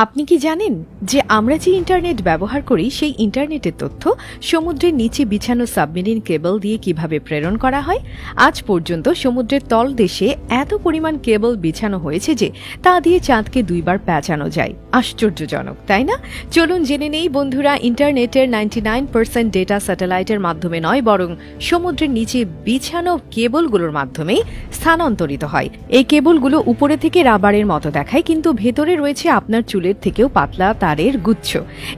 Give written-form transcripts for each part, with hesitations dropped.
আপনি কি জানেন যে আমরা যে ইন্টারনেট ব্যবহার করি সেই ইন্টারনেটের তথ্য সমুদ্রের নিচে বিছানো সাবমেরিন কেবল দিয়ে কিভাবে প্রেরণ করা হয়? আজ পর্যন্ত সমুদ্রের তলদেশে এত পরিমাণ কেবল বিছানো হয়েছে যে তা দিয়ে চাঁদকে 2 বার পেঁচানো যায়। আশ্চর্যজনক, তাই না? চলুন জেনে নেই বন্ধুরা, ইন্টারনেটের 99% ডেটা স্যাটেলাইটের মাধ্যমে নয়, বরং সমুদ্রের নিচে বিছানো কেবলগুলোর মাধ্যমেই স্থানান্তরিত হয়। এই কেবলগুলো উপরে থেকে রাবারের মতো দেখায়, কিন্তু ভেতরে রয়েছে আপনার চুলের থেকেও পাতলা তারের গুচ্ছ।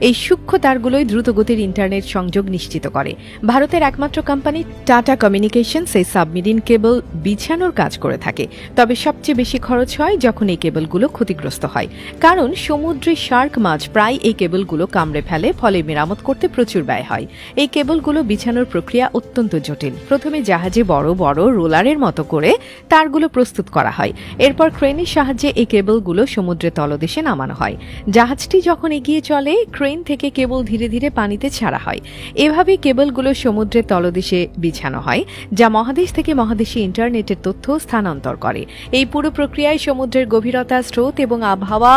এই সূক্ষ্ম তারগুলোই দ্রুতগতির ইন্টারনেট সংযোগ নিশ্চিত করে। ভারতের একমাত্র কোম্পানি টাটা কমিউনিকেশনস এই সাবমেরিন কেবল বিছানোর কাজ করে থাকে। তবে সবচেয়ে বেশি খরচ হয় যখন এই কেবলগুলো ক্ষতিগ্রস্ত হয়, কারণ সমুদ্রে শার্ক মাছ প্রায় এই কেবলগুলো কামড়ে ফেলে, ফলে মেরামত করতে প্রচুর ব্যয় হয়। এই কেবলগুলো বিছানোর প্রক্রিয়া অত্যন্ত জটিল। প্রথমে জাহাজে বড় বড় রোলারের মতো করে তারগুলো প্রস্তুত করা হয়। এরপর ক্রেনের সাহায্যে এই কেবলগুলো সমুদ্রের তলদেশে নামানো হয়। জাহাজটি যখন এগিয়ে চলে, ক্রেন থেকে কেবল ধীরে ধীরে পানিতে ছাড়া হয়। এভাবে কেবলগুলো সমুদ্রের তলদেশে বিছানো হয়, যা মহাদেশ থেকে মহাদেশে ইন্টারনেটের তথ্য স্থানান্তর করে। এই পুরো প্রক্রিয়ায় সমুদ্রের গভীরতা, স্রোত এবং আবহাওয়া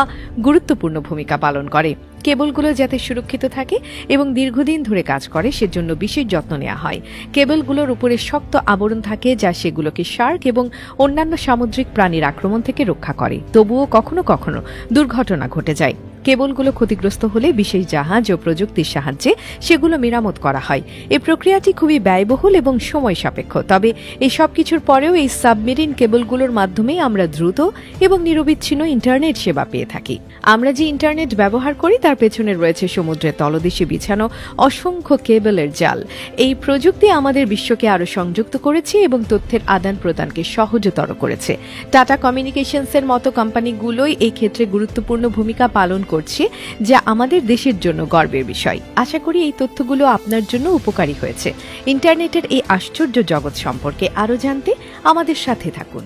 গুরুত্বপূর্ণ ভূমিকা পালন করে। কেবলগুলো যাতে সুরক্ষিত থাকে এবং দীর্ঘদিন ধরে কাজ করে সেজন্য বিশেষ যত্ন নেওয়া হয়। কেবলগুলোর উপরে শক্ত আবরণ থাকে, যা সেগুলোকে শার্ক এবং অন্যান্য সামুদ্রিক প্রাণীর আক্রমণ থেকে রক্ষা করে। তবুও কখনো কখনো দুর্ঘটনা ঘটে যায়। কেবলগুলো ক্ষতিগ্রস্ত হলে বিশেষ জাহাজ ও প্রযুক্তির সাহায্যে সেগুলো মেরামত করা হয়। এই প্রক্রিয়াটি খুবই ব্যয়বহুল এবং সময় সাপেক্ষ। তবে এই সব কিছুর পরেও এই সাবমেরিন কেবলগুলোর মাধ্যমে আমরা দ্রুত এবং নিরবিচ্ছিন্ন ইন্টারনেট সেবা পেয়ে থাকি। আমরা যে ইন্টারনেট ব্যবহার করি তার পেছনে রয়েছে সমুদ্রের তলদেশে বিছানো অসংখ্য কেবলের জাল। এই প্রযুক্তি আমাদের বিশ্বকে আরো সংযুক্ত করেছে এবং তথ্যের আদান প্রদানকে সহজতর করেছে। টাটা কমিউনিকেশনসের মতো কোম্পানিগুলোই এই ক্ষেত্রে গুরুত্বপূর্ণ ভূমিকা পালন করছে, যা আমাদের দেশের জন্য গর্বের বিষয়। আশা করি এই তথ্যগুলো আপনার জন্য উপকারী হয়েছে। ইন্টারনেটের এই আশ্চর্য জগৎ সম্পর্কে আরো জানতে আমাদের সাথে থাকুন।